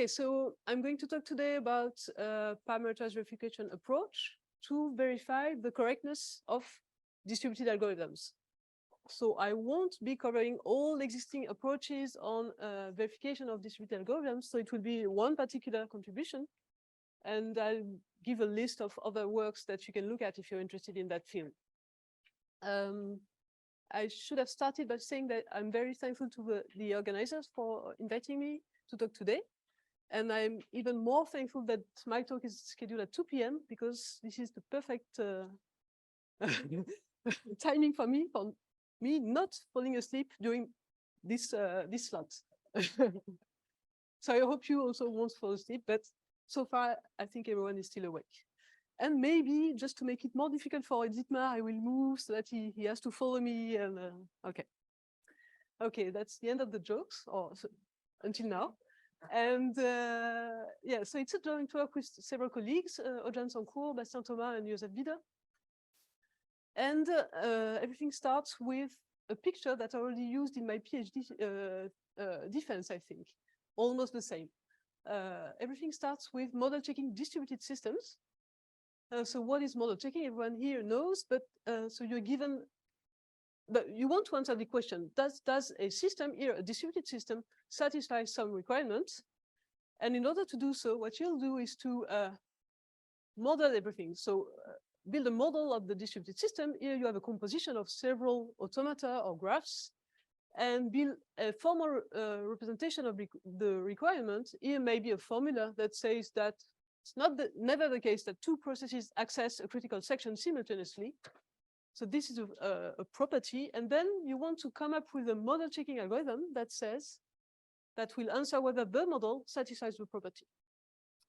Okay, so I'm going to talk today about parameterized verification approach to verify the correctness of distributed algorithms. So I won't be covering all existing approaches on verification of distributed algorithms. So it will be one particular contribution. And I'll give a list of other works that you can look at if you're interested in that field. I should have started by saying that I'm very thankful to the organizers for inviting me to talk today. And I'm even more thankful that my talk is scheduled at 2 p.m. because this is the perfect timing for me not falling asleep during this slot. So I hope you also won't fall asleep, but so far I think everyone is still awake. And maybe just to make it more difficult for Dietmar, I will move so that he has to follow me. And okay. Okay, that's the end of the jokes, or so, until now. And yeah, so it's a joint work with several colleagues, Ojan Sancourt, Bastien Thomas, and Joseph Wieder. And everything starts with a picture that I already used in my PhD defense, I think, almost the same. Everything starts with model checking distributed systems. So what is model checking? Everyone here knows, but so you're given, but you want to answer the question, does a system here, a distributed system, satisfy some requirements? And in order to do so, what you'll do is to model everything. So build a model of the distributed system. Here you have a composition of several automata or graphs, and build a formal representation of the requirement. Here may be a formula that says that it's never the case that two processes access a critical section simultaneously. So this is a property. And then you want to come up with a model checking algorithm that says that will answer whether the model satisfies the property.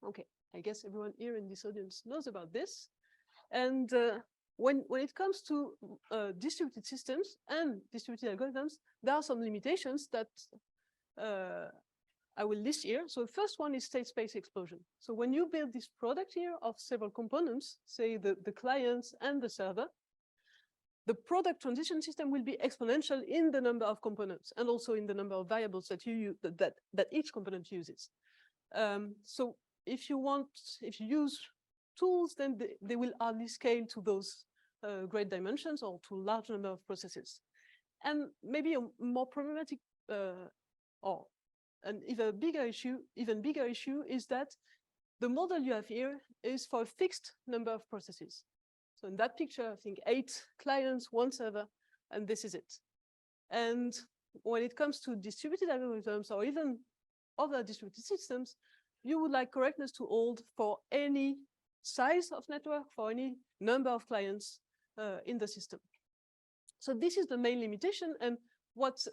Okay, I guess everyone here in this audience knows about this. And when it comes to distributed systems and distributed algorithms, there are some limitations that I will list here. So the first one is state space explosion. So when you build this product here of several components, say the clients and the server, the product transition system will be exponential in the number of components and also in the number of variables that you use, that each component uses. So if you use tools, then they will hardly scale to those great dimensions or to large number of processes. And maybe a more problematic or an even bigger issue is that the model you have here is for a fixed number of processes. So in that picture, I think 8 clients, 1 server, and this is it. And when it comes to distributed algorithms or even other distributed systems, you would like correctness to hold for any size of network, for any number of clients in the system. So this is the main limitation, and what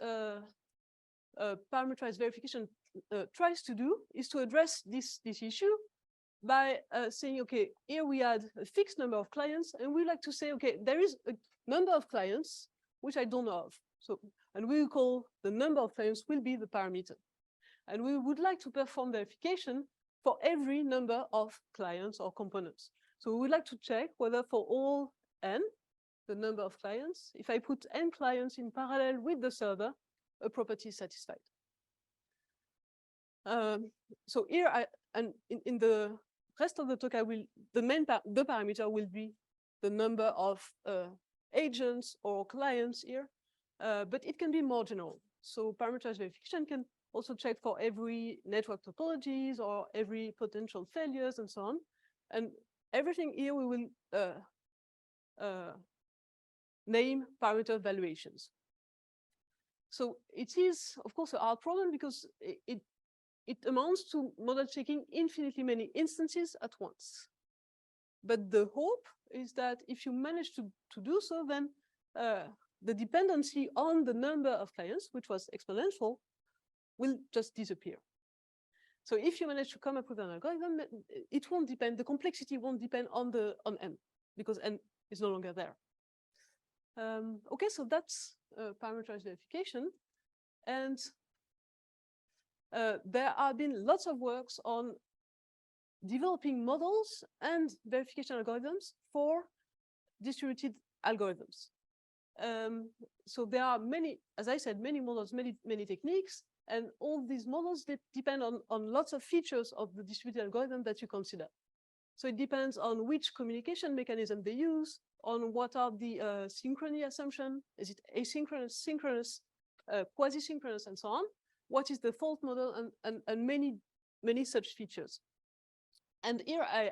parameterized verification tries to do is to address this issue by saying, okay, here we had a fixed number of clients, and we like to say, okay, there is a number of clients which I don't know of. So, and we will call the number of clients will be the parameter. And we would like to perform verification for every number of clients or components. So we would like to check whether for all n, the number of clients, if I put n clients in parallel with the server, a property is satisfied. So here, and in the rest of the talk, the parameter will be the number of agents or clients here, but it can be more general. So parameterized verification can also check for every network topologies or every potential failures and so on. And everything here we will name parameter valuations. So it is, of course, a hard problem because it amounts to model checking infinitely many instances at once. But the hope is that if you manage to do so, then the dependency on the number of clients, which was exponential, will just disappear. So if you manage to come up with an algorithm, it won't depend, the complexity won't depend on n, because n is no longer there. Okay, so that's parameterized verification. And there have been lots of works on developing models and verification algorithms for distributed algorithms. So there are many, as I said, many models, many techniques, And all these models depend on lots of features of the distributed algorithm that you consider. So it depends on which communication mechanism they use, on what are the synchrony assumption, is it asynchronous, synchronous, quasi-synchronous, and so on. What is the fault model, and many such features. And here I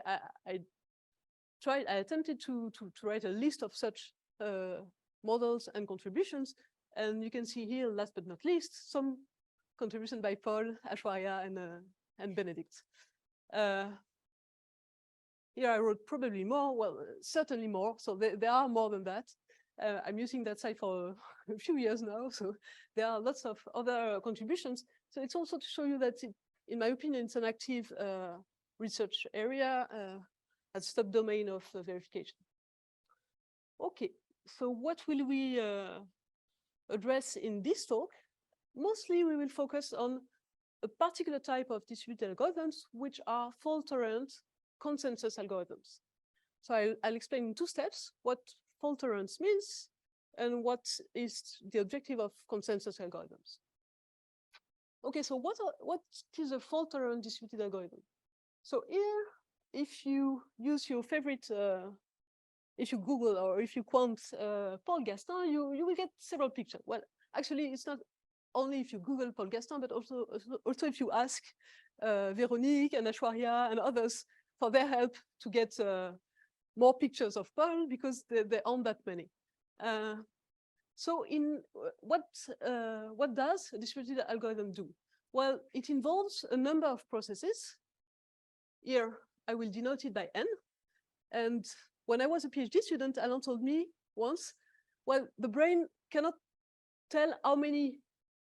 attempted to write a list of such models and contributions. And you can see here, last but not least, some contribution by Paul, Aishwarya, and Benedict. Here I wrote probably more, well, certainly more. So there are more than that. I'm using that site for a few years now. So there are lots of other contributions. So it's also to show you that, in my opinion, it's an active research area, a subdomain of verification. Okay, so what will we address in this talk? Mostly we will focus on a particular type of distributed algorithms, which are fault-tolerant consensus algorithms. So I'll explain in 2 steps what fault tolerance means and what is the objective of consensus algorithms. Okay, so what is a fault-tolerant distributed algorithm? So here, if you use your favorite, if you Google or if you quant Paul Gastin, you will get several pictures. Well, actually, it's not only if you Google Paul Gastin, but also if you ask Véronique and Aishwarya and others for their help to get more pictures of Paul, because there aren't that many. So what does a distributed algorithm do? Well, it involves a number of processes. Here, I will denote it by n. And when I was a PhD student, Alan told me once, well, the brain cannot tell how many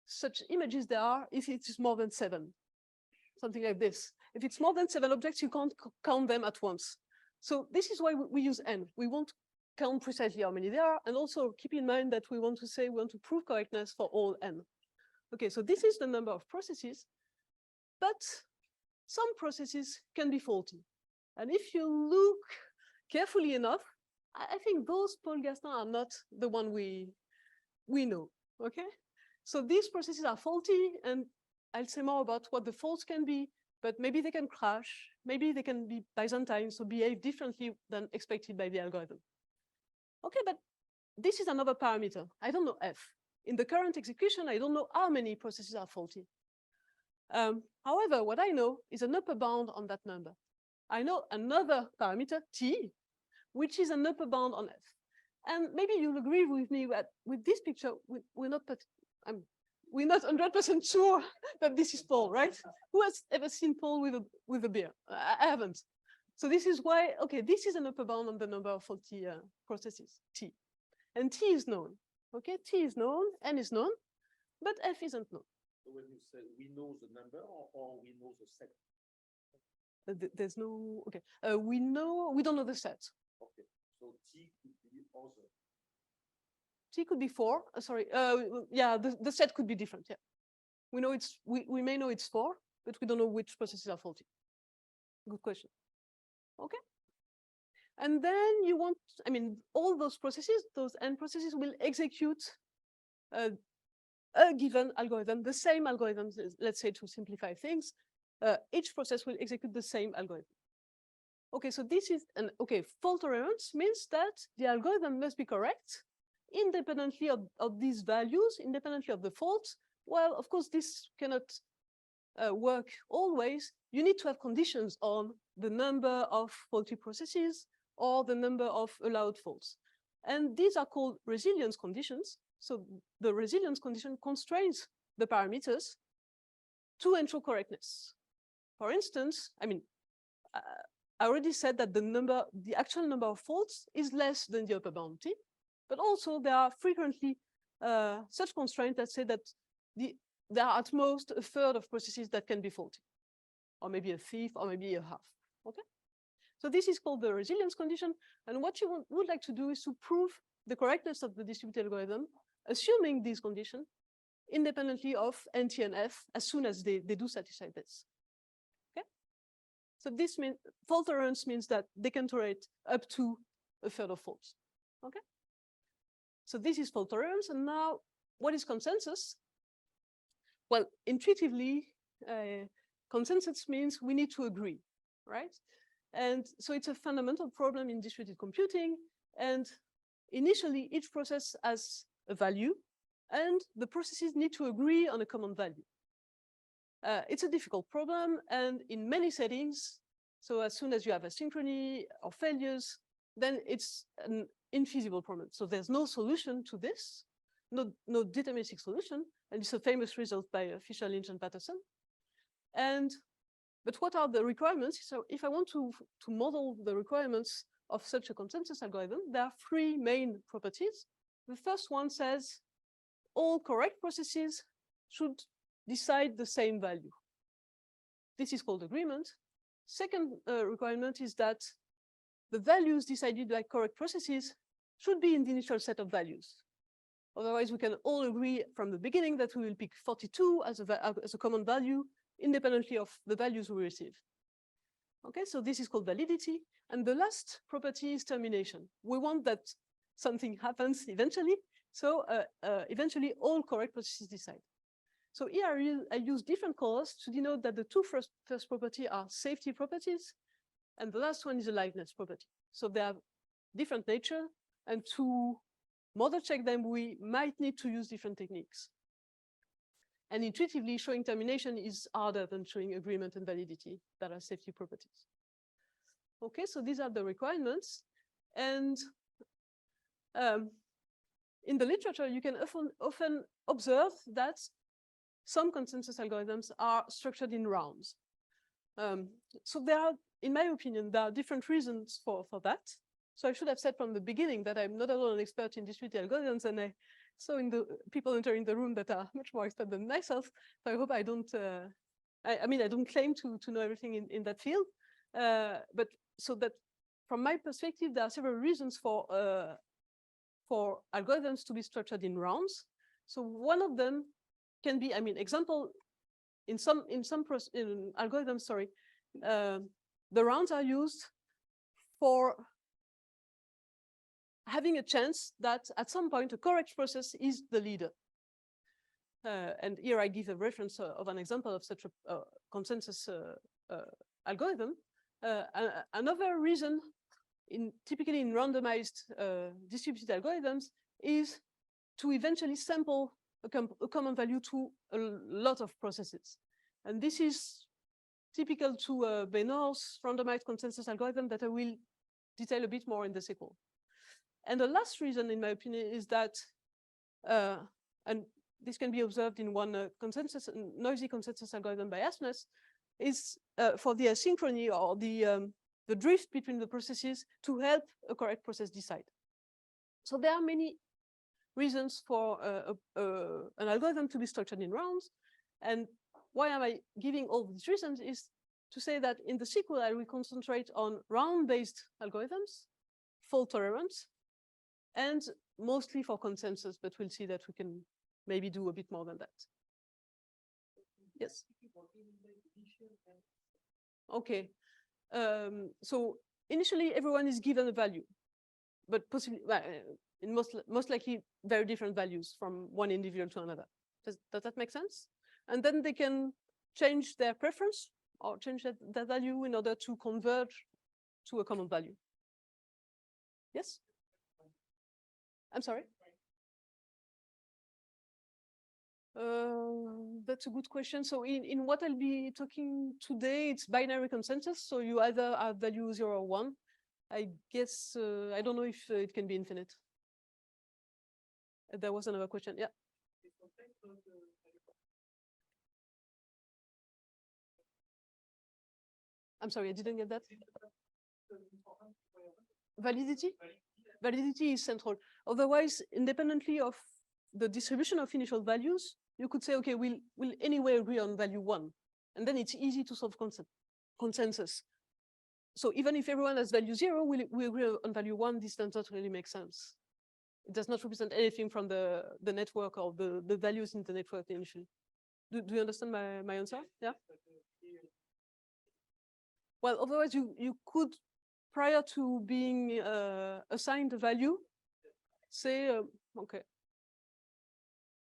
such images there are if it is more than 7, something like this. If it's more than 7 objects, you can't count them at once. So this is why we use n. We won't count precisely how many there are, and also keep in mind that we want to prove correctness for all n. Okay, so this is the number of processes, but some processes can be faulty. And if you look carefully enough, I think those Paul Gastin are not the one we know, okay? So these processes are faulty, and I'll say more about what the faults can be, but maybe they can crash, maybe they can be Byzantine, so behave differently than expected by the algorithm. Okay, but this is another parameter. I don't know f. In the current execution, I don't know how many processes are faulty. However, what I know is an upper bound on that number. I know another parameter, t, which is an upper bound on f. And maybe you'll agree with me that with this picture, we're not 100% sure that this is Paul, right? Who has ever seen Paul with a beer? I haven't. So this is why, okay, this is an upper bound on the number of faulty processes, t. And t is known, okay? T is known, n is known, but f isn't known. So when you say we know the number or we know the set? There's no, okay. We don't know the set. Okay, so t could be other. T could be 4, sorry, yeah, the set could be different, yeah. We know we may know it's 4, but we don't know which processes are faulty. Good question. Okay. And then you want, I mean, all those processes, those n processes will execute a given algorithm, the same algorithm, let's say to simplify things, each process will execute the same algorithm. Okay, so this is okay, fault tolerance means that the algorithm must be correct independently of these values, independently of the faults. Well, of course, this cannot work always. You need to have conditions on the number of faulty processes or the number of allowed faults. And these are called resilience conditions. So the resilience condition constrains the parameters to ensure correctness. For instance, I mean, I already said that the actual number of faults is less than the upper bound t, but also there are frequently such constraints that say that there are at most a third of processes that can be faulty, or maybe a fifth, or maybe a half, okay? So this is called the resilience condition, and what you would like to do is to prove the correctness of the distributed algorithm, assuming this condition, independently of NT and F, as soon as they do satisfy this. Okay? So this means fault tolerance means that they can tolerate up to a third of faults. Okay? So this is fault tolerance, and now what is consensus? well, intuitively, consensus means we need to agree, right? And so it's a fundamental problem in distributed computing. And initially, each process has a value, and the processes need to agree on a common value. It's a difficult problem, and in many settings, so as soon as you have asynchrony or failures, then it's an infeasible problem. So there's no solution to this, no deterministic solution, and it's a famous result by Fisher, Lynch, and Patterson. But what are the requirements? So if I want to model the requirements of such a consensus algorithm, there are three main properties. The first one says all correct processes should decide the same value. This is called agreement. Second requirement is that the values decided by correct processes should be in the initial set of values. Otherwise, we can all agree from the beginning that we will pick 42 as a common value, independently of the values we receive. Okay, so this is called validity. And the last property is termination. We want that something happens eventually. So eventually, all correct processes decide. So here I use different colors to denote that the two first property are safety properties, and the last one is a liveness property. So they have different nature, and to model check them, we might need to use different techniques. And intuitively, showing termination is harder than showing agreement and validity that are safety properties. Okay, so these are the requirements. And in the literature, you can often observe that some consensus algorithms are structured in rounds. So there are, in my opinion, there are different reasons for that. So I should have said from the beginning that I'm not at all an expert in distributed algorithms, and I saw in the people entering the room that are much more expert than myself. So I hope I don't, I mean, I don't claim to know everything in that field. But so that from my perspective, there are several reasons for algorithms to be structured in rounds. So one of them can be, I mean, example, in algorithms, sorry, the rounds are used for having a chance that at some point a correct process is the leader. And here I give a reference of an example of such a consensus algorithm. Another reason, typically in randomized distributed algorithms, is to eventually sample a common value to a lot of processes. And this is typical to Bénor's randomized consensus algorithm that I will detail a bit more in the sequel. And the last reason, in my opinion, is that, and this can be observed in one noisy consensus algorithm by Asmus, is for the asynchrony or the drift between the processes to help a correct process decide. So there are many reasons for an algorithm to be structured in rounds. And why am I giving all these reasons is to say that in the sequel, I will concentrate on round-based algorithms, fault tolerance, and mostly for consensus, but we'll see that we can maybe do a bit more than that. Yes. Okay. So initially, everyone is given a value, but possibly, in most likely, very different values from one individual to another. Does that make sense? And then they can change their preference or change that value in order to converge to a common value. Yes? I'm sorry? That's a good question. So in what I'll be talking today, it's binary consensus. So you either have value 0 or 1. I guess, I don't know if it can be infinite. There was another question. Yeah. I'm sorry, I didn't get that. Validity? Validity is central. Otherwise, independently of the distribution of initial values, you could say, okay, we'll anyway agree on value 1. And then it's easy to solve consensus. So even if everyone has value 0, we agree on value 1, this does not really make sense. It does not represent anything from the network or the values in the network initially. Do you understand my answer? Yeah? Well, otherwise you could, prior to being assigned a value, say, okay.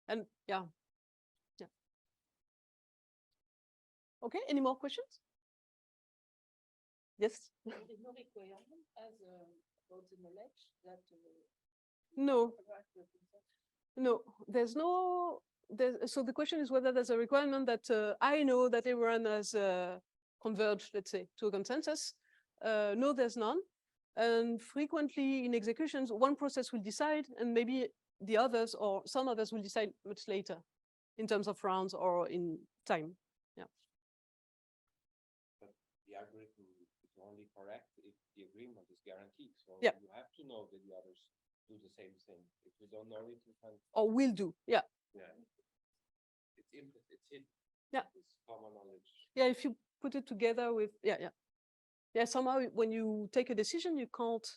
And yeah. Okay, any more questions? Yes? There's no requirement as about the knowledge that No. No, there's no. So the question is whether there's a requirement that I know that everyone has converged, let's say, to a consensus. No, there's none. And frequently in executions, one process will decide, and maybe the others or some others will decide much later in terms of rounds or in time. Yeah. But the algorithm is only correct if the agreement is guaranteed. So Yeah. you have to know that the others do the same thing. If you don't know it, you can't. Or will do. Yeah. Yeah. It's implicit. It's hidden. Yeah. It's common knowledge. Yeah, if you put it together with, yeah. Yeah, somehow when you take a decision, you can't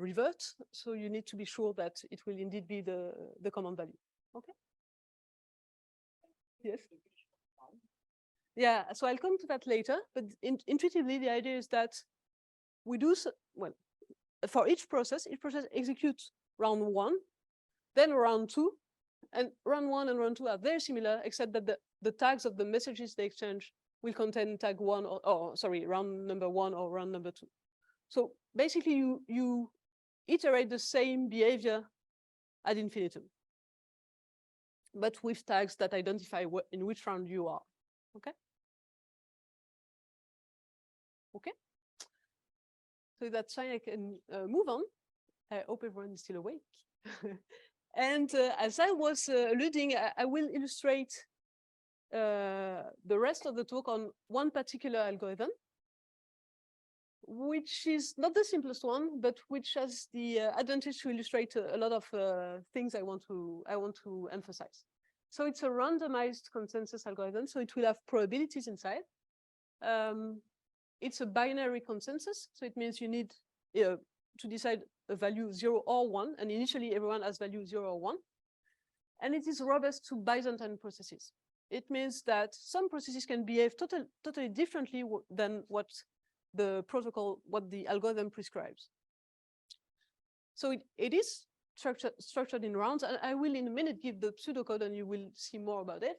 revert. So you need to be sure that it will indeed be the common value. Okay. Yes. Yeah, so I'll come to that later, but intuitively, the idea is that we do, well, for each process executes round 1, then round 2, and round 1 and round 2 are very similar, except that the tags of the messages they exchange will contain tag 1 or sorry, round number 1 or round number 2. So basically you iterate the same behavior ad infinitum, but with tags that identify in which round you are. Okay. Okay. So that's fine. I can move on. I hope everyone is still awake. And as I was alluding, I will illustrate the rest of the talk on one particular algorithm, which is not the simplest one, but which has the advantage to illustrate a lot of things I want to emphasize. So it's a randomized consensus algorithm. So it will have probabilities inside. It's a binary consensus. So it means you need to decide a value 0 or 1. And initially, everyone has value 0 or 1. And it is robust to Byzantine processes. It means that some processes can behave totally differently than what the protocol, what the algorithm prescribes. So it is structured in rounds. And I will in a minute give the pseudocode and you will see more about it.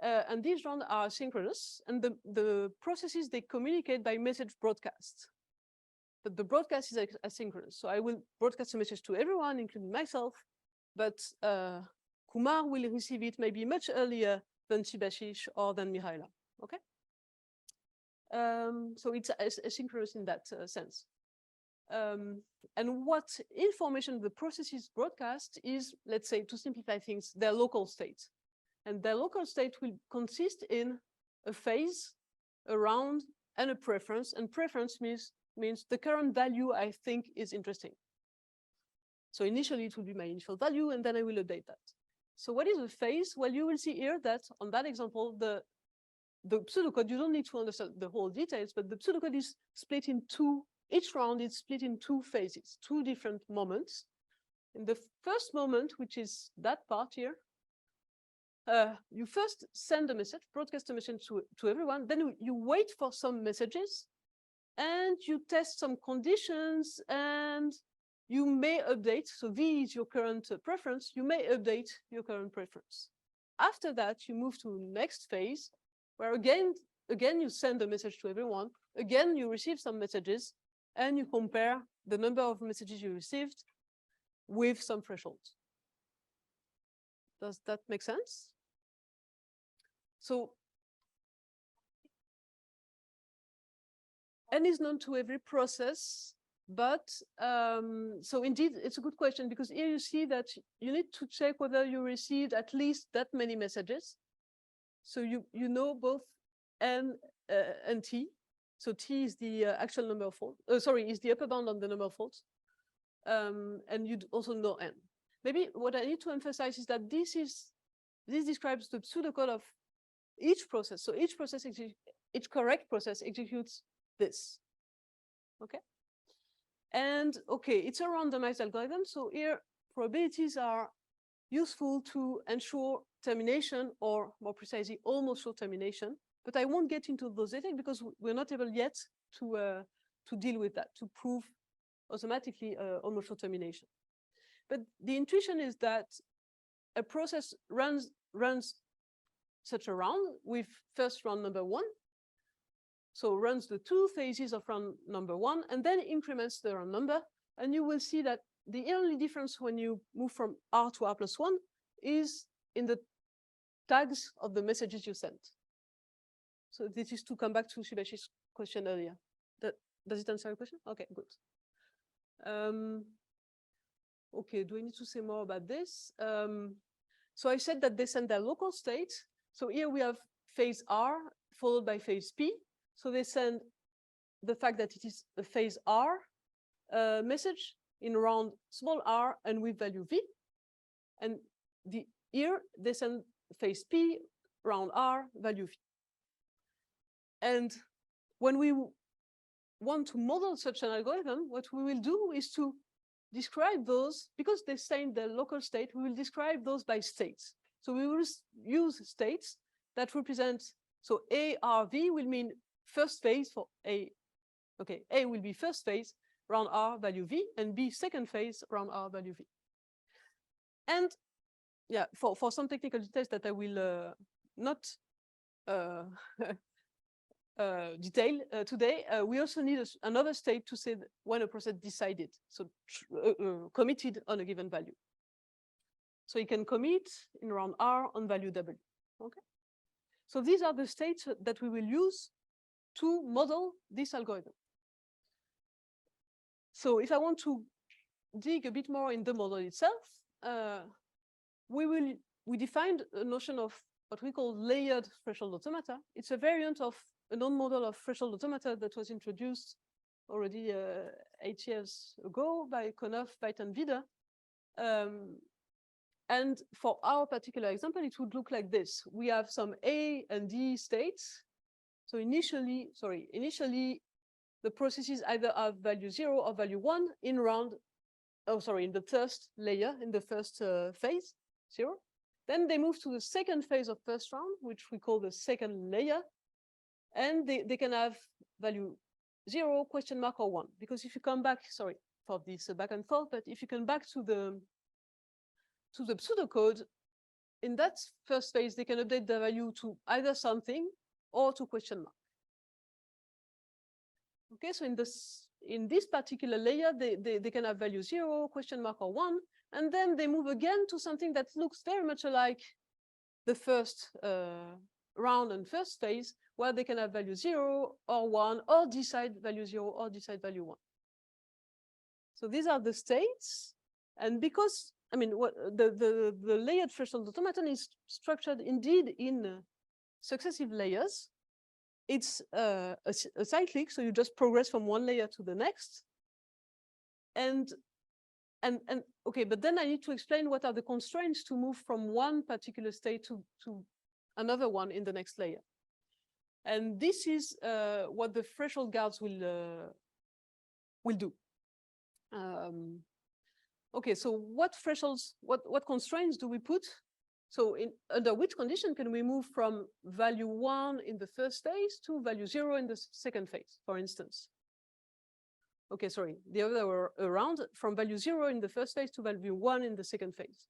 And these rounds are synchronous. And the processes, they communicate by message broadcast. But the broadcast is asynchronous. So I will broadcast a message to everyone, including myself. But Kumar will receive it maybe much earlier than Shibashish or than Mihaela. Okay. So it's asynchronous in that sense. And what information the processes broadcast is, let's say, to simplify things, their local state. And their local state will consist in a phase, a round, and a preference. And preference means the current value I think is interesting. So initially it will be my initial value, and then I will update that. So what is a phase? Well, you will see here that on that example, the pseudocode, you don't need to understand the whole details, but the pseudocode is split in two. Each round is split in 2 phases, 2 different moments. In the first moment, which is that part here, you first send a message, broadcast a message to everyone, then you wait for some messages, and you test some conditions, and you may update. So V is your current preference. You may update your current preference. After that, you move to next phase, where again you send a message to everyone. Again, you receive some messages, and you compare the number of messages you received with some thresholds. Does that make sense? So N is known to every process, but so indeed, it's a good question, because here you see that you need to check whether you received at least that many messages. So you know both N and T. So T is the actual number of faults. Sorry, is the upper bound on the number of faults. And you also know N. Maybe what I need to emphasize is that this describes the pseudocode of each process. So each correct process executes this. Okay. And okay, it's a randomized algorithm. So here probabilities are useful to ensure termination, or more precisely, almost sure termination. But I won't get into those details because we're not able yet to deal with that, to prove automatically almost sure termination. But the intuition is that a process runs such a round with first round number 1. So runs the 2 phases of round number 1 and then increments the round number. And you will see that the only difference when you move from R to R+1 is in the tags of the messages you sent. So this is to come back to Subhash's question earlier. Does it answer your question? Okay, good. Okay, do I need to say more about this? So I said that they send their local state. So here we have phase R followed by phase P. So they send the fact that it is a phase R message in round small r and with value v. And here they send phase P round R value v. And when we want to model such an algorithm, what we will do is to describe those, because they send the local state, we will describe those by states. So we will use states that represent, so ARV will mean first phase for A. Okay, A will be first phase round R value V, and B second phase round R value V. And yeah, for some technical details that I will not detail today, we also need another state to say when a process decided, so committed on a given value. So you can commit in round R on value W. Okay. So these are the states that we will use to model this algorithm. So if I want to dig a bit more in the model itself, we defined a notion of what we call layered threshold automata. It's a variant of a known model of threshold automata that was introduced already 8 years ago by Konoff, Veit, and Wieder. And for our particular example, it would look like this. We have some A and D states. So initially, the processes either have value 0 or value 1 in the first layer, in the first phase, 0. Then they move to the second phase of first round, which we call the second layer. And they can have value 0, question mark, or 1. Because if you come back, sorry for this back and forth, but if you come back to the pseudocode, in that first phase, they can update the value to either something or to question mark. Okay, so in this particular layer, they can have value 0, question mark, or 1, and then they move again to something that looks very much like the first round and first phase, where they can have value 0 or 1, or decide value 0 or decide value 1. So these are the states, and because I mean, what the layered threshold automaton is structured indeed in successive layers. It's a cyclic, so you just progress from one layer to the next. And okay, but then I need to explain what are the constraints to move from one particular state to another one in the next layer. And this is what the threshold guards will do. Okay, so what thresholds, what constraints do we put? So under which condition can we move from value 1 in the first phase to value 0 in the second phase, for instance? Okay, sorry, the other way around, from value 0 in the first phase to value 1 in the second phase.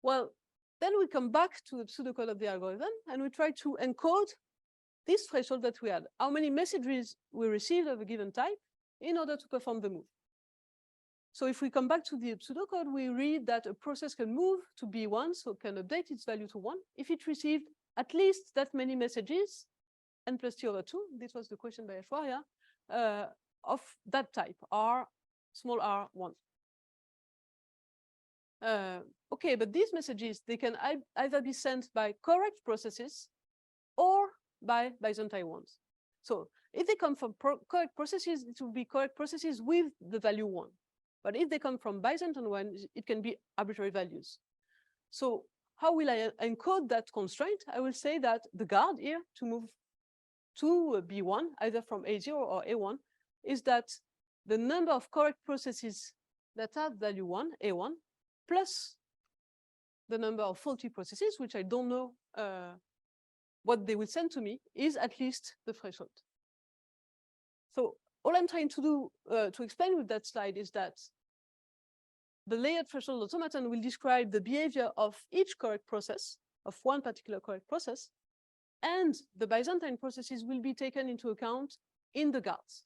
Well, then we come back to the pseudocode of the algorithm and we try to encode this threshold that we had, how many messages we received of a given type in order to perform the move. So if we come back to the pseudocode, we read that a process can move to B1, so can update its value to 1, if it received at least that many messages, n plus t over 2, this was the question by Aishwarya, of that type, R, small r 1. Okay, but these messages, they can either be sent by correct processes or by Byzantine ones. So if they come from correct processes, it will be correct processes with the value 1. But if they come from Byzantine ones, it can be arbitrary values. So how will I encode that constraint? I will say that the guard here to move to B1, either from A0 or A1, is that the number of correct processes that have value 1, A1, plus the number of faulty processes, which I don't know what they will send to me, is at least the threshold. So all I'm trying to do to explain with that slide is that the layered threshold automaton will describe the behavior of each correct process of one particular correct process, and the Byzantine processes will be taken into account in the guards.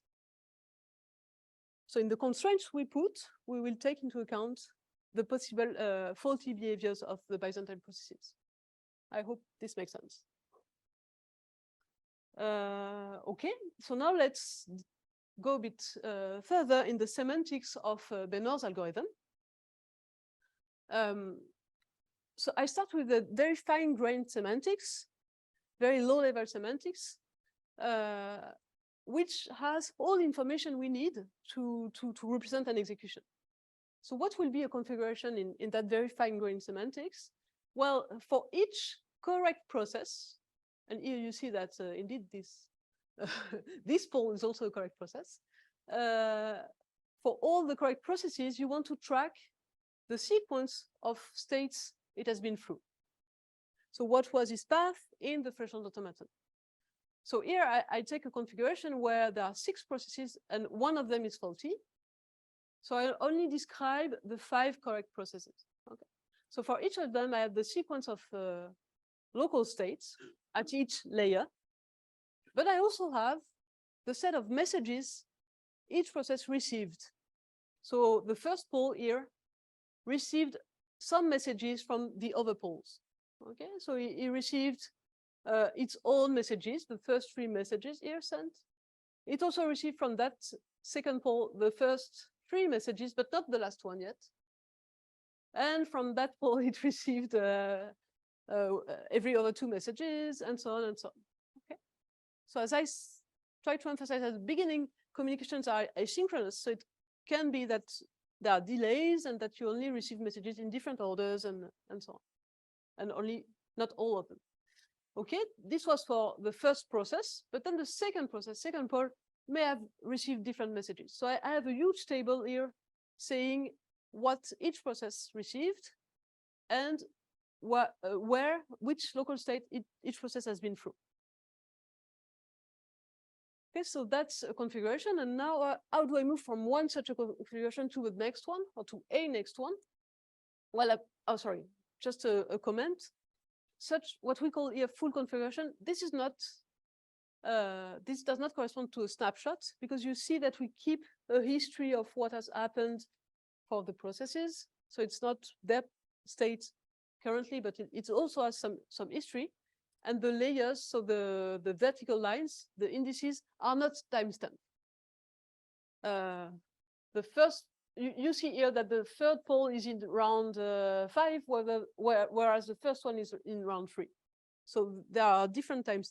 So in the constraints we put, we will take into account the possible faulty behaviors of the Byzantine processes. I hope this makes sense. Okay, so now let's go a bit further in the semantics of Bénor's algorithm. So I start with the very fine-grained semantics, very low-level semantics, which has all the information we need to represent an execution. So what will be a configuration in that very fine-grained semantics? Well, for each correct process, and here you see that indeed this this poll is also a correct process. For all the correct processes, you want to track the sequence of states it has been through. So what was its path in the threshold automaton? So here I take a configuration where there are 6 processes and one of them is faulty. So I'll only describe the 5 correct processes. Okay. So for each of them, I have the sequence of local states at each layer. But I also have the set of messages each process received. So the first poll here received some messages from the other polls. Okay, so he received its own messages, the first 3 messages here sent. It also received from that second poll the first 3 messages, but not the last one yet. And from that poll, it received every other 2 messages, and so on and so on. Okay. So as I try to emphasize at the beginning, communications are asynchronous, so it can be that there are delays and that you only receive messages in different orders and so on, and only not all of them. Okay, this was for the first process, but then the second process, second poll, may have received different messages. So I have a huge table here saying what each process received and which local state each process has been through. Okay, so that's a configuration. And now how do I move from one such a configuration to the next one or to a next one? Well, oh, sorry, just a comment. Such what we call here full configuration, this is not, this does not correspond to a snapshot because you see that we keep a history of what has happened for the processes. So it's not their state currently, but it also has some history. And the layers, so the vertical lines, the indices are not timestamped. The first, you see here that the third poll is in round 5, whereas the first one is in round 3. So there are different time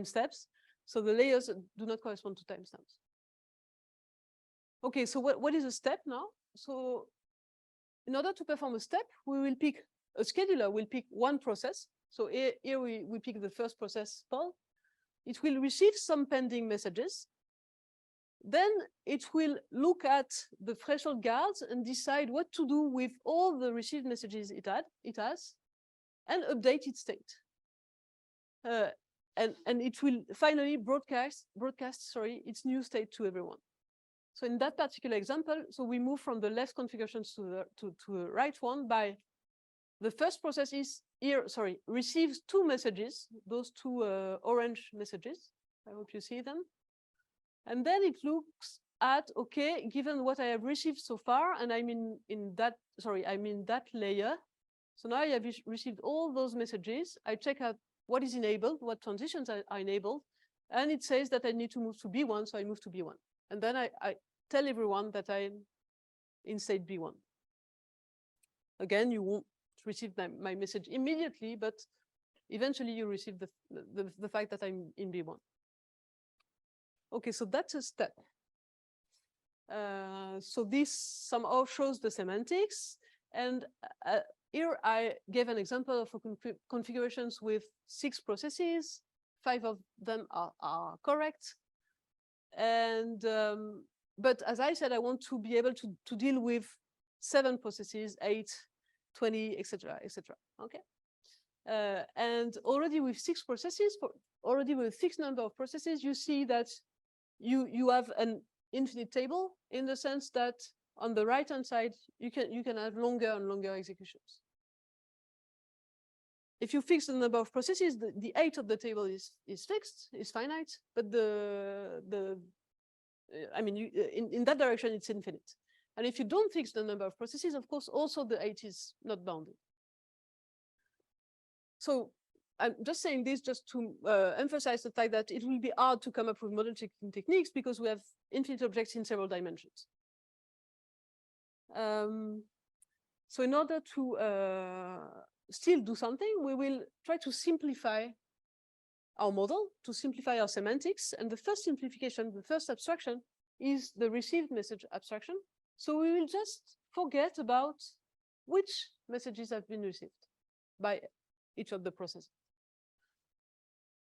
steps. So the layers do not correspond to timestamps. Okay, so what is a step now? So in order to perform a step, we will pick a scheduler will pick one process. So here we pick the first process poll. It will receive some pending messages. Then it will look at the threshold guards and decide what to do with all the received messages it has, and update its state. And it will finally broadcast its new state to everyone. So in that particular example, so we move from the left configurations to the right one by the first process is here, receives 2 messages, those 2 orange messages. I hope you see them. And then it looks at, okay, given what I have received so far, and I'm in that layer. So now I have received all those messages. I check out what is enabled, what transitions are enabled, and it says that I need to move to B1, so I move to B1. And then I tell everyone that I'm in state B1. Again, you won't receive my message immediately, but eventually you receive the fact that I'm in B1. Okay, so that's a step. So this somehow shows the semantics. And here I gave an example of configurations with 6 processes. 5 of them are correct. And but as I said, I want to be able to deal with 7 processes, 8, 20, etc., etc. Okay. And already with 6 processes, already with a fixed number of processes, you see that you have an infinite table in the sense that on the right-hand side, you can have longer and longer executions. if you fix the number of processes, the height of the table is fixed, is finite, but I mean, in that direction, it's infinite. And if you don't fix the number of processes, of course, also the height is not bounded. So I'm just saying this just to emphasize the fact that it will be hard to come up with model checking techniques because we have infinite objects in several dimensions. So in order to still do something, we will try to simplify our model, to simplify our semantics. And the first simplification, the first abstraction is the received message abstraction. So we will just forget about which messages have been received by each of the processes.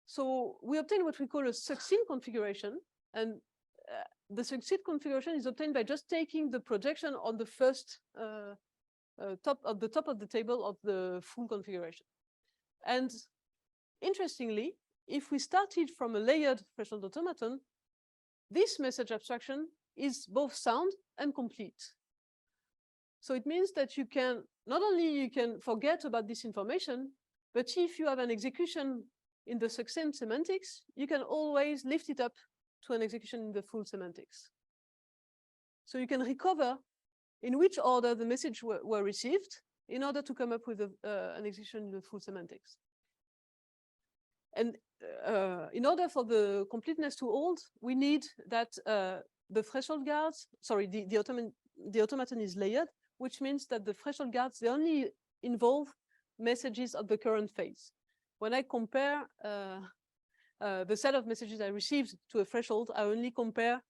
So we obtain what we call a succinct configuration. And the succinct configuration is obtained by just taking the projection on the first top of the table of the full configuration. And interestingly, if we started from a layered threshold automaton, this message abstraction is both sound and complete. So it means that you can, not only you can forget about this information, but if you have an execution in the succinct semantics, you can always lift it up to an execution in the full semantics. So you can recover in which order the message were received in order to come up with an execution in the full semantics. And in order for the completeness to hold, we need that the threshold guards, sorry, the automaton is layered, which means that the threshold guards, they only involve messages of the current phase. When I compare the set of messages I received to a threshold, I only compare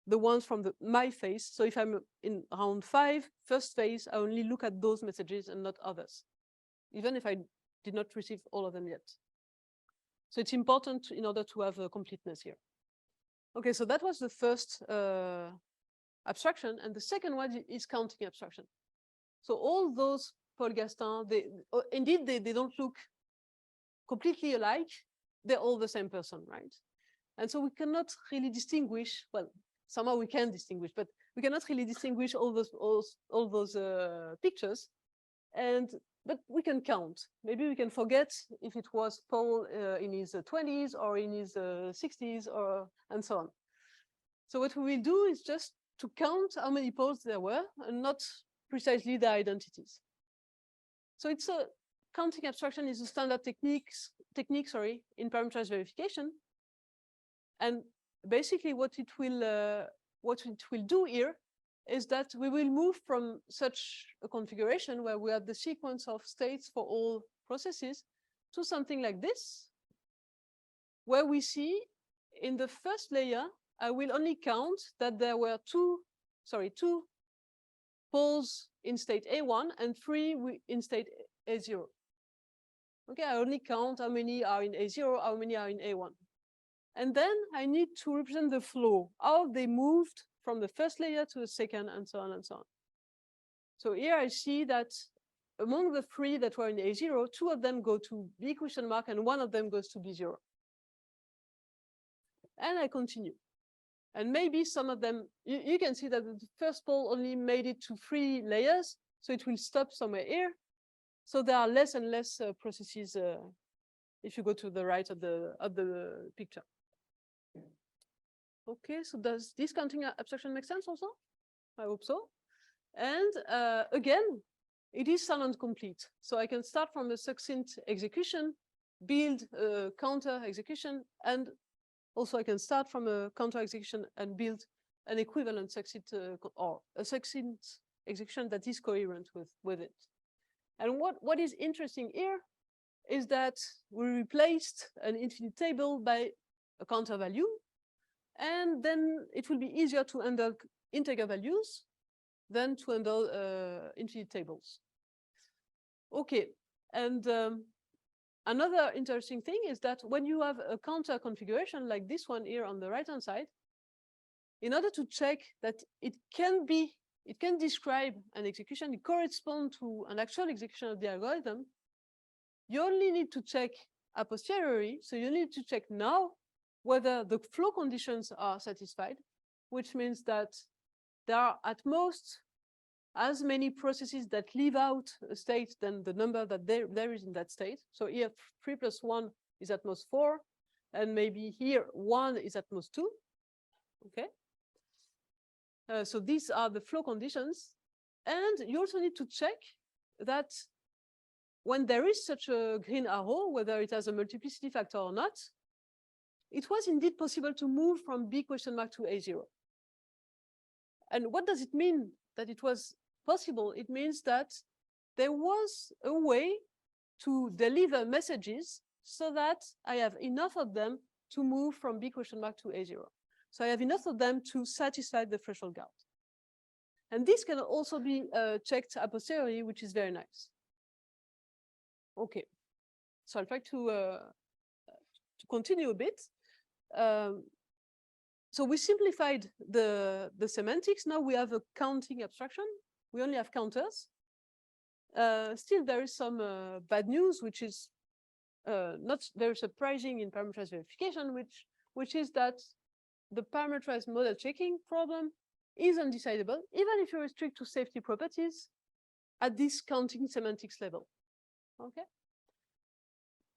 the ones from my phase. So if I'm in round 5, first phase, I only look at those messages and not others, even if I did not receive all of them yet. So it's important in order to have a completeness here. Okay, so that was the first abstraction, and the second one is counting abstraction. So all those Paul Gastin, indeed, they don't look completely alike. They're all the same person, right? And so we cannot really distinguish, well, somehow we can distinguish, but we cannot really distinguish all those pictures. But we can count. Maybe we can forget if it was Paul in his 20s or in his 60s and so on. So what we will do is just to count how many Pauls there were and not precisely their identities. So it's a counting abstraction is a standard technique in parameterized verification. And basically what it will do here is that we will move from such a configuration where we have the sequence of states for all processes to something like this, where we see in the first layer, I will only count that there were two poles in state A1 and 3 in state A0. Okay, I only count how many are in A0, how many are in A1. And then I need to represent the flow, how they moved from the first layer to the second, and so on and so on. So here I see that among the 3 that were in A0, 2 of them go to B ? And 1 of them goes to B0. And I continue. And maybe some of them, you can see that the first pole only made it to 3 layers, so it will stop somewhere here. So there are less and less processes if you go to the right of the picture. Okay, so does this counting abstraction make sense also? I hope so. And again, it is silent complete. So I can start from a succinct execution, build a counter execution, and also I can start from a counter execution and build an equivalent succinct or a succinct execution that is coherent with it. And what is interesting here is that we replaced an infinite table by a counter value. And then it will be easier to handle integer values than to handle infinite tables. Okay, and another interesting thing is that when you have a counter configuration like this one here on the right-hand side, in order to check that it can describe an execution, it corresponds to an actual execution of the algorithm, you only need to check a posteriori. So you need to check now whether the flow conditions are satisfied, which means that there are at most as many processes that leave out a state than the number that there is in that state. So here 3 plus 1 is at most 4, and maybe here 1 is at most 2. Okay. So these are the flow conditions. And you also need to check that when there is such a green arrow, whether it has a multiplicity factor or not, it was indeed possible to move from B question mark to A0. And what does it mean that it was possible? It means that there was a way to deliver messages so that I have enough of them to move from B question mark to A0. So I have enough of them to satisfy the threshold count. And this can also be checked a posteriori, which is very nice. Okay, so I'll try to continue a bit. So we simplified the semantics. Now we have a counting abstraction. We only have counters. Still, there is some bad news, which is not very surprising in parameterized verification, which is that the parameterized model checking problem is undecidable, even if you restrict to safety properties at this counting semantics level. Okay.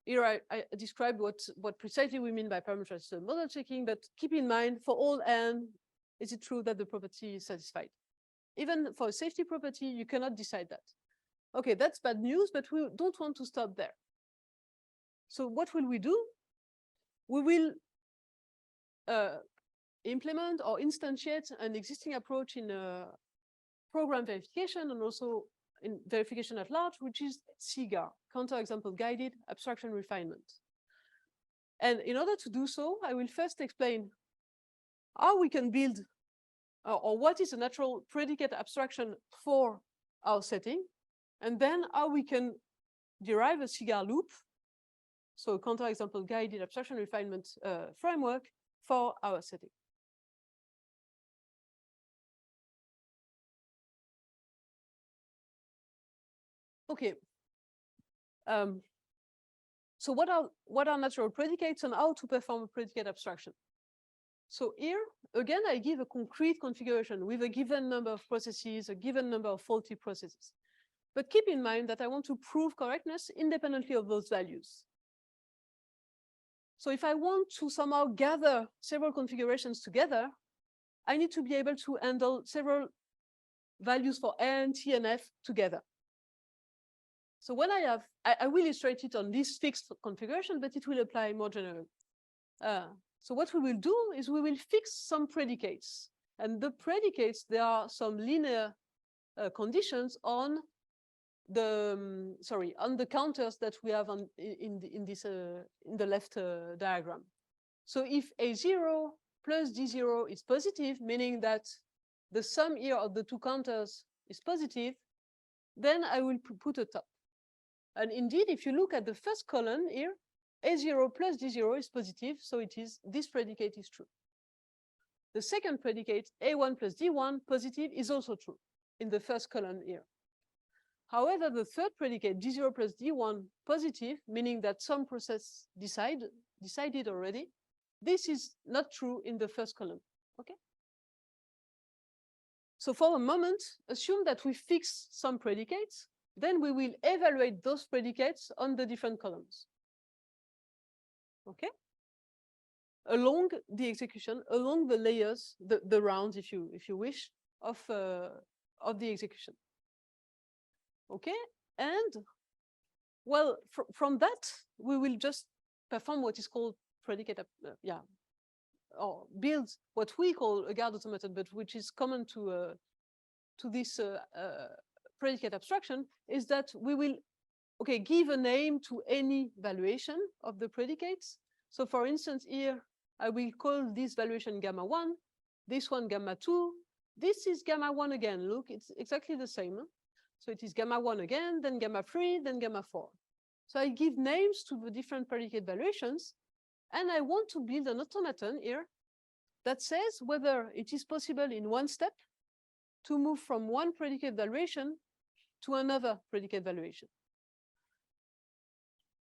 Here I described what precisely we mean by parameterized model checking, but keep in mind for all n, is it true that the property is satisfied? Even for a safety property, you cannot decide that. Okay, that's bad news, but we don't want to stop there. So what will we do? We will implement or instantiate an existing approach in program verification and also in verification at large, which is CEGAR, counterexample guided abstraction refinement. And in order to do so, I will first explain how we can build or what is a natural predicate abstraction for our setting, and then how we can derive a CEGAR loop, so a counterexample guided abstraction refinement framework for our setting. Okay. So what are natural predicates and how to perform a predicate abstraction? So here, again, I give a concrete configuration with a given number of processes, a given number of faulty processes. But keep in mind that I want to prove correctness independently of those values. So if I want to somehow gather several configurations together, I need to be able to handle several values for n, t, and f together. So when I will illustrate it on this fixed configuration, but it will apply more generally. So what we will do is we will fix some predicates. And the predicates, there are some linear conditions on the counters that we have in the left diagram. So if A0 plus D0 is positive, meaning that the sum here of the two counters is positive, then I will put a top. And indeed, if you look at the first column here, A0 plus D0 is positive, so this predicate is true. The second predicate, A1 plus D1 positive, is also true in the first column here. However, the third predicate, D0 plus D1 positive, meaning that some process decided already, this is not true in the first column. Okay. So for a moment, assume that we fix some predicates, then we will evaluate those predicates on the different columns. Okay? Along the execution, along the layers, the rounds, if you wish, of the execution. Okay? And well, from that, we will just perform what is called predicate, or build what we call a guard automaton, but which is common to this predicate abstraction, is that we will, give a name to any valuation of the predicates. So for instance, here, I will call this valuation gamma 1, this one gamma 2, this is gamma 1 again. Look, it's exactly the same. So it is gamma 1 again, then gamma 3, then gamma 4. So I give names to the different predicate valuations, and I want to build an automaton here that says whether it is possible in one step to move from one predicate valuation to another predicate valuation.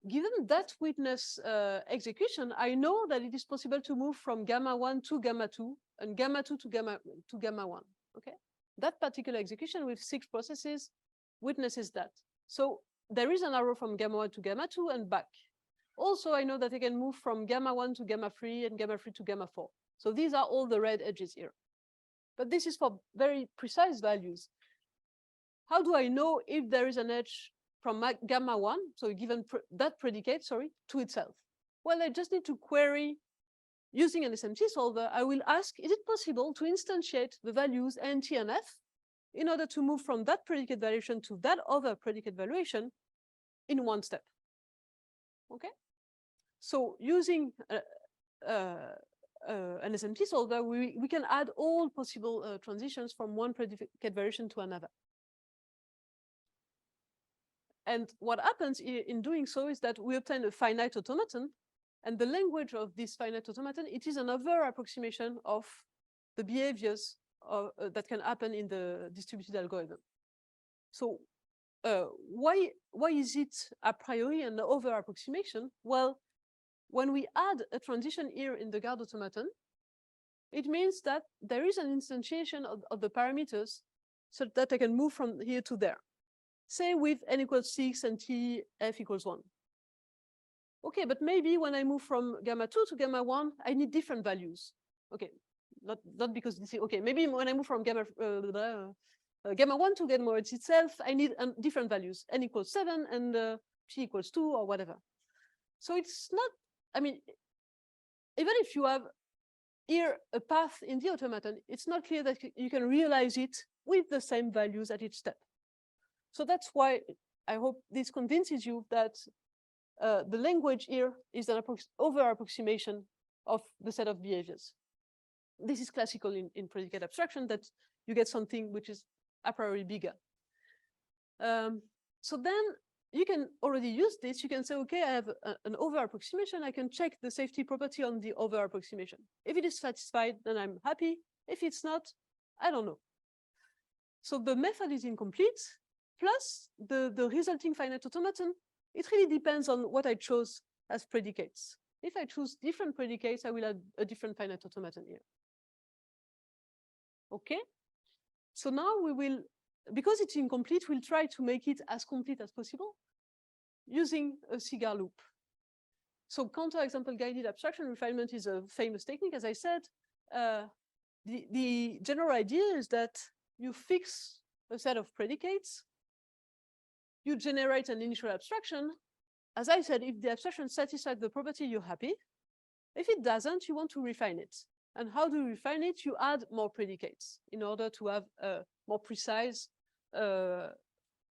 Given that witness execution, I know that it is possible to move from gamma 1 to gamma 2 and gamma 2 to gamma 1. Okay. that particular execution with 6 processes witnesses that. So there is an arrow from gamma 1 to gamma 2 and back. Also, I know that I can move from gamma 1 to gamma 3 and gamma 3 to gamma 4. So these are all the red edges here. But this is for very precise values. How do I know if there is an edge from gamma 1, so given that predicate, to itself? Well, I just need to query using an SMT solver. I will ask, is it possible to instantiate the values N, T, and F in order to move from that predicate valuation to that other predicate valuation in one step? Okay. So using an SMT solver, we can add all possible transitions from one predicate variation to another. And what happens in doing so is that we obtain a finite automaton, and the language of this finite automaton, it is another approximation of the behaviors that can happen in the distributed algorithm. So why is it a priori an over approximation? Well, when we add a transition here in the guard automaton, it means that there is an instantiation of the parameters so that I can move from here to there. Say with n equals 6 and t f equals 1. Okay, but maybe when I move from gamma 2 to gamma 1, I need different values. Okay, not because this is, okay, maybe when I move from gamma 1 to gamma itself, I need different values, n equals 7 and t equals 2 or whatever. So it's not, I mean, even if you have here a path in the automaton, it's not clear that you can realize it with the same values at each step. So that's why I hope this convinces you that the language here is an over approximation of the set of behaviors. This is classical in predicate abstraction, that you get something which is a priori bigger. So then you can already use this. You can say, okay, I have an over approximation. I can check the safety property on the over approximation. If it is satisfied, then I'm happy. If it's not, I don't know. So the method is incomplete, plus the resulting finite automaton. It really depends on what I chose as predicates. If I choose different predicates, I will add a different finite automaton here. Okay. So now we will, because it's incomplete, we'll try to make it as complete as possible using a CEGAR loop. So counterexample guided abstraction refinement is a famous technique, as I said. The general idea is that you fix a set of predicates, you generate an initial abstraction. As I said, if the abstraction satisfies the property, you're happy. If it doesn't, you want to refine it. And how do you refine it? You add more predicates in order to have a more precise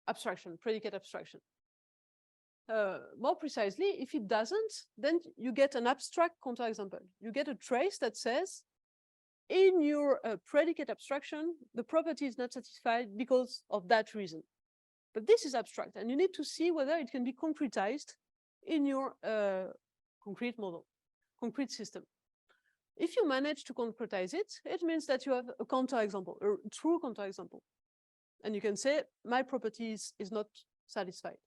abstraction, predicate abstraction. More precisely, if it doesn't, then you get an abstract counterexample. You get a trace that says, in your predicate abstraction, the property is not satisfied because of that reason. But this is abstract, and you need to see whether it can be concretized in your concrete model, concrete system. If you manage to concretize it, it means that you have a counterexample, a true counterexample. And you can say, my property is not satisfied.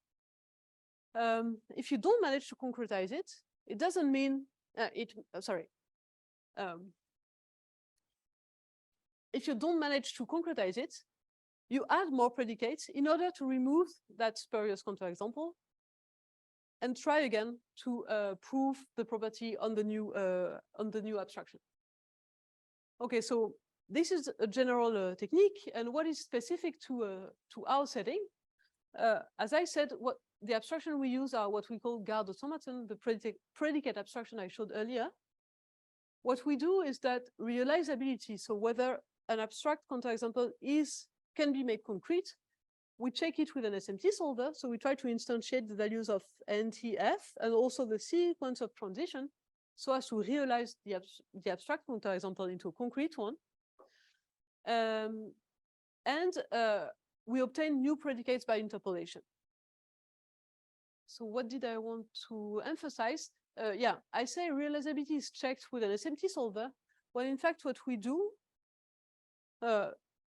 If you don't manage to concretize it, it doesn't mean, if you don't manage to concretize it, you add more predicates in order to remove that spurious counterexample and try again to prove the property on the new abstraction. Okay, so this is a general technique, and what is specific to our setting? As I said, what the abstraction we use are what we call guard automaton, the predicate abstraction I showed earlier. What we do is that realizability, so whether an abstract counterexample can be made concrete, we check it with an SMT solver. So we try to instantiate the values of N, T, F, and also the sequence of transition, so as to realize the abstract counterexample into a concrete one. We obtain new predicates by interpolation. So what did I want to emphasize? Yeah, I say realizability is checked with an SMT solver, when in fact what we do,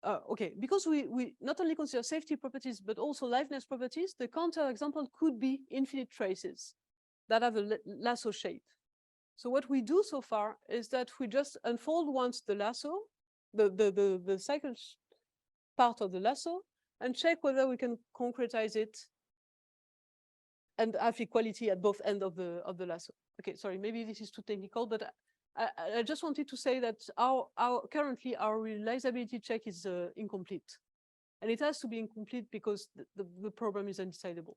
okay, because we not only consider safety properties, but also liveness properties, the counterexample could be infinite traces that have a lasso shape. So what we do so far is that we just unfold once the lasso, the cycle part of the lasso and check whether we can concretize it and have equality at both ends of the lasso. Okay, sorry, maybe this is too technical, but I just wanted to say that currently our realizability check is incomplete. And it has to be incomplete because the problem is undecidable.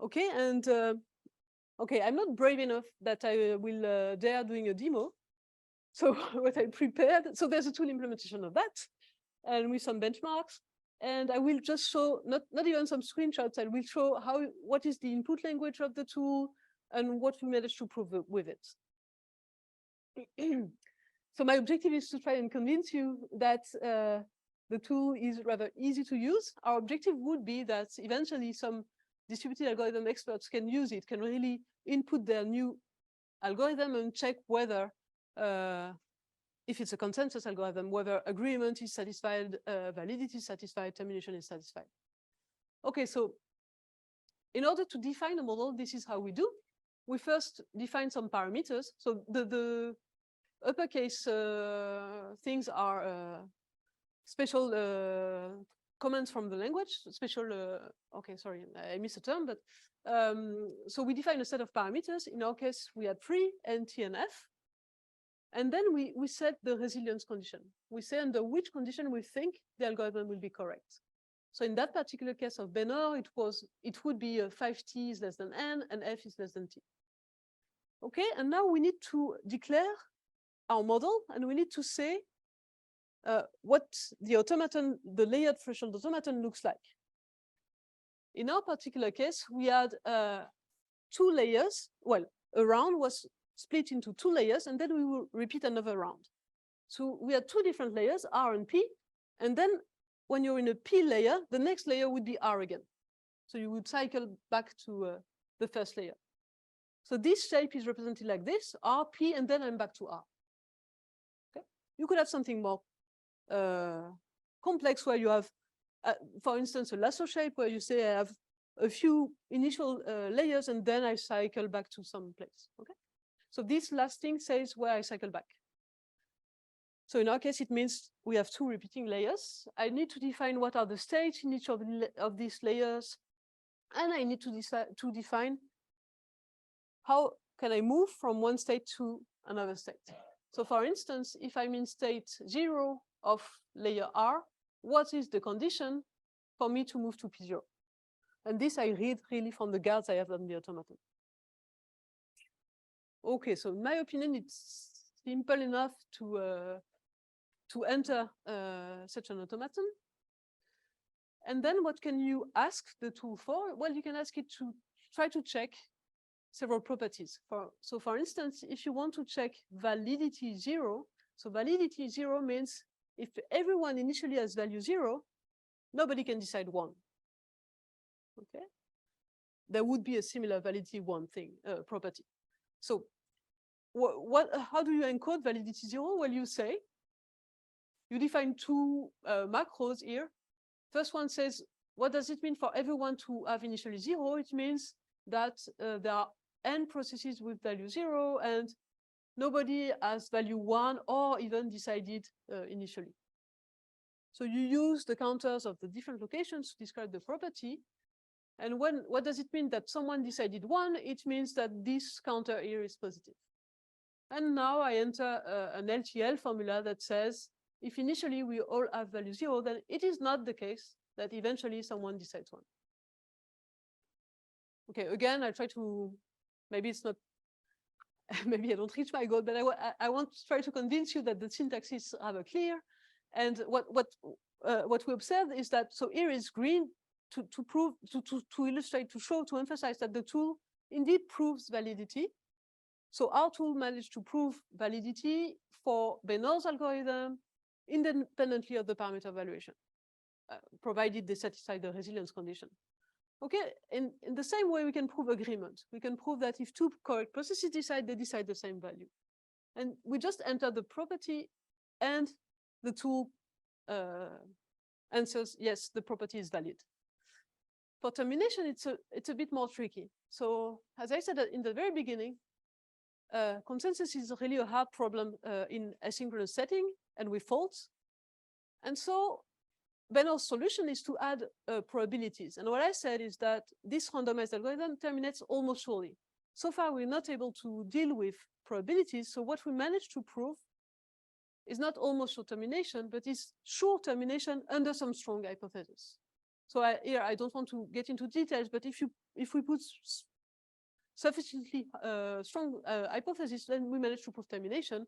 Okay, and okay, I'm not brave enough that I will dare doing a demo. So what I prepared, so there's a tool implementation of that, and with some benchmarks. And I will just show, not even some screenshots, I will show what is the input language of the tool and what we managed to prove with it. So my objective is to try and convince you that the tool is rather easy to use. Our objective would be that eventually some distributed algorithm experts can use it, can really input their new algorithm and check whether, if it's a consensus algorithm, whether agreement is satisfied, validity is satisfied, termination is satisfied. Okay, so in order to define a model, this is how we do. We first define some parameters. So the uppercase things are special comments from the language, special, okay, sorry, I missed a term, but so we define a set of parameters. In our case, we had 3, N, T, and F. And then we set the resilience condition. We say under which condition we think the algorithm will be correct. So in that particular case of Benor, it would be 5t is less than n and f is less than t. Okay, and now we need to declare our model, and we need to say what the automaton, the layered threshold automaton looks like. In our particular case, we had 2 layers. Well, a round was split into 2 layers, and then we will repeat another round. So we had 2 different layers, R and P, and then when you're in a P layer, the next layer would be R again. So you would cycle back to the first layer. So this shape is represented like this, R, P, and then I'm back to R. Okay? You could have something more complex where you have, for instance, a lasso shape where you say I have a few initial layers and then I cycle back to some place. Okay? So this last thing says where I cycle back. So in our case, it means we have 2 repeating layers. I need to define what are the states in each of these layers. And I need to define how can I move from one state to another state. So for instance, if I'm in state 0 of layer R, what is the condition for me to move to P0? And this I read really from the guards I have on the automaton. Okay, so in my opinion, it's simple enough to enter such an automaton. And then what can you ask the tool for? Well, you can ask it to try to check several properties. So for instance, if you want to check validity 0, so validity 0 means if everyone initially has value 0, nobody can decide 1. Okay? There would be a similar validity 1 thing, property. So how do you encode validity 0? Well, you define 2 macros here. First one says, what does it mean for everyone to have initially 0? It means that there are n processes with value 0 and nobody has value 1 or even decided initially. So you use the counters of the different locations to describe the property. And what does it mean that someone decided 1? It means that this counter here is positive. And now I enter an LTL formula that says, if initially we all have value 0, then it is not the case that eventually someone decides 1. Okay, again, I try to, maybe it's not, maybe I don't reach my goal, but I want to try to convince you that the syntax is rather clear. And what we observe is that, so here is green to prove, to illustrate, to show, to emphasize that the tool indeed proves validity. So our tool managed to prove validity for Benor's algorithm independently of the parameter evaluation, provided they satisfy the resilience condition. Okay, in the same way we can prove agreement. We can prove that if 2 correct processes decide, they decide the same value. And we just enter the property and the tool answers, yes, the property is valid. For termination, it's a bit more tricky. So as I said in the very beginning, consensus is really a hard problem in asynchronous setting and with faults. And so then our solution is to add probabilities. And what I said is that this randomized algorithm terminates almost surely. So far, we're not able to deal with probabilities. So what we managed to prove is not almost sure termination, but is sure termination under some strong hypothesis. So here I don't want to get into details, but if we put sufficiently strong hypothesis, then we manage to prove termination.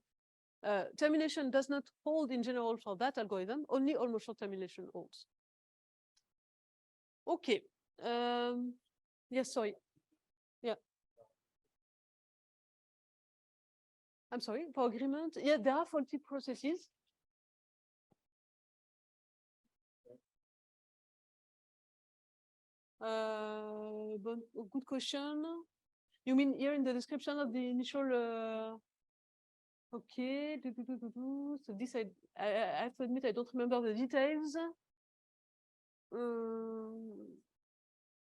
Termination does not hold in general for that algorithm, only almost sure termination holds. Okay. Yes, sorry. Yeah. I'm sorry, for agreement. Yeah, there are faulty processes. But good question. You mean here in the description of the initial? Okay. So this I have to admit I don't remember the details.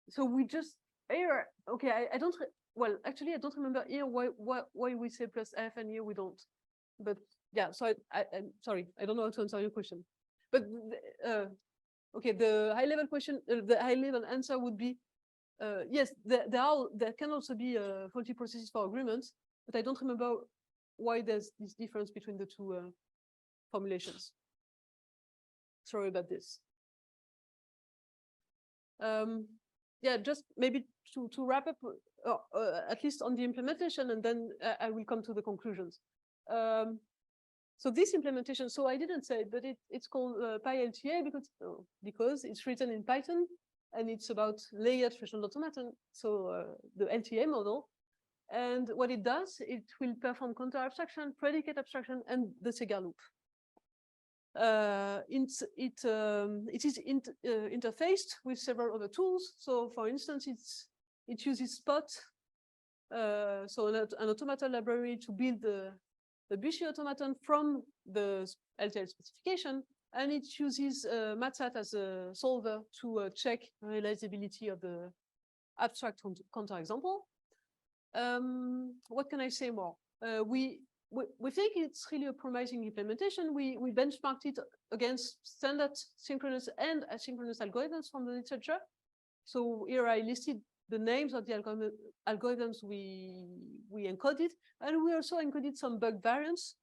So we just here. Okay, I don't. Well, actually, I don't remember here why we say plus f and here we don't. But yeah, so I'm sorry, I don't know how to answer your question. But okay, the high level question, the high level answer would be yes, there can also be faulty processes for agreements, but I don't remember why there's this difference between the two formulations. Sorry about this. Yeah, just maybe to wrap up, at least on the implementation, and then I will come to the conclusions. So this implementation, so I didn't say it, but it's called PyLTA because it's written in Python, and it's about layered threshold automaton, so the LTA model. And what it does, it will perform counter abstraction, predicate abstraction, and the CEGAR loop. It is interfaced with several other tools. So, for instance, it uses Spot, so an automata library to build the Bishi automaton from the LTL specification, and it uses MATSAT as a solver to check realizability of the abstract counterexample. What can I say more? We think it's really a promising implementation. We benchmarked it against standard synchronous and asynchronous algorithms from the literature. So here I listed the names of the algorithms we encoded, and we also encoded some bug variants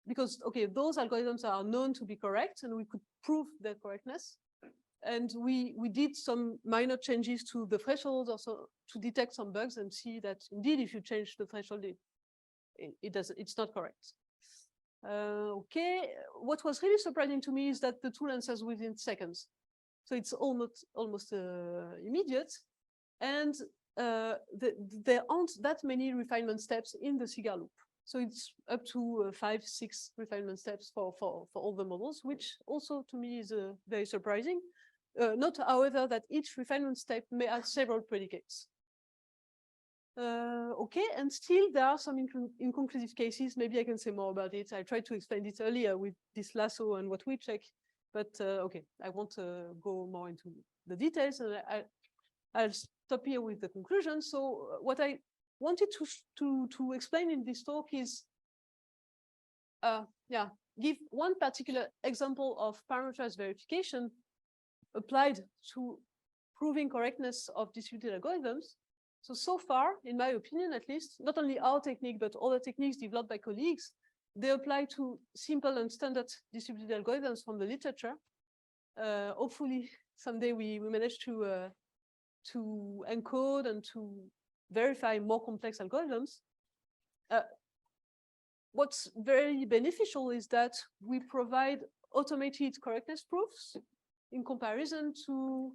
because okay, those algorithms are known to be correct, and we could prove their correctness. And we did some minor changes to the threshold also to detect some bugs and see that indeed, if you change the threshold, it's not correct. Okay, what was really surprising to me is that the tool answers within seconds. So it's almost immediate. And there aren't that many refinement steps in the CEGAR loop. So it's up to 5-6 refinement steps for all the models, which also to me is very surprising. Note, however, that each refinement step may have several predicates. Okay, and still there are some inconclusive cases. Maybe I can say more about it. I tried to explain it earlier with this lasso and what we check, but okay, I won't go more into the details, and I'll stop here with the conclusion. So what I wanted to explain in this talk is, give one particular example of parameterized verification applied to proving correctness of distributed algorithms. So far, in my opinion, at least, not only our technique, but other techniques developed by colleagues, they apply to simple and standard distributed algorithms from the literature. Hopefully, someday we manage to encode and to verify more complex algorithms. What's very beneficial is that we provide automated correctness proofs in comparison to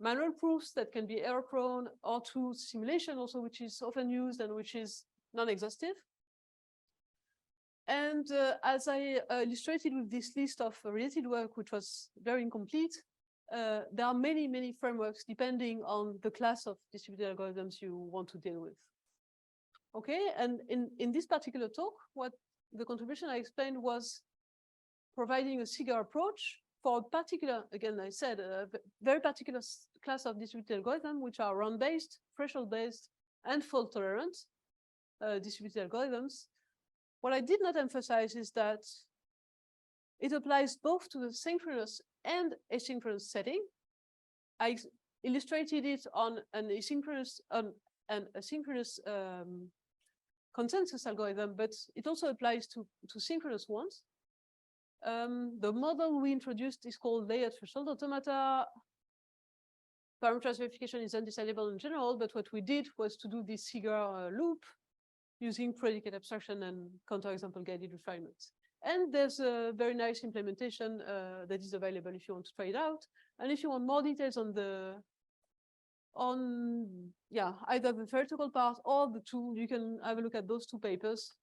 manual proofs that can be error prone, or to simulation also, which is often used and which is non-exhaustive. And as I illustrated with this list of related work, which was very incomplete, there are many frameworks depending on the class of distributed algorithms you want to deal with. Okay, and in this particular talk, what the contribution I explained was providing a CEGAR approach for a particular, again, I said, a very particular class of distributed algorithms, which are round-based, threshold-based, and fault-tolerant distributed algorithms. What I did not emphasize is that It applies both to the synchronous and asynchronous setting. I illustrated it on an asynchronous consensus algorithm, but it also applies to synchronous ones. The model we introduced is called layered threshold automata. Parameterized verification is undecidable in general, but what we did was to do this CEGAR loop using predicate abstraction and counterexample guided refinements. And there's a very nice implementation that is available if you want to try it out. And if you want more details on either the theoretical part or the tool, you can have a look at those two papers.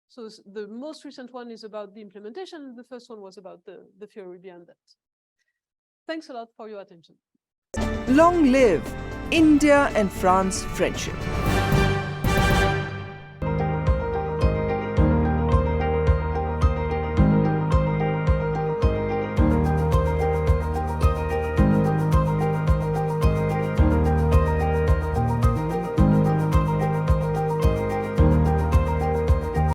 So the most recent one is about the implementation. The first one was about the theory behind that. Thanks a lot for your attention. Long live India and France friendship.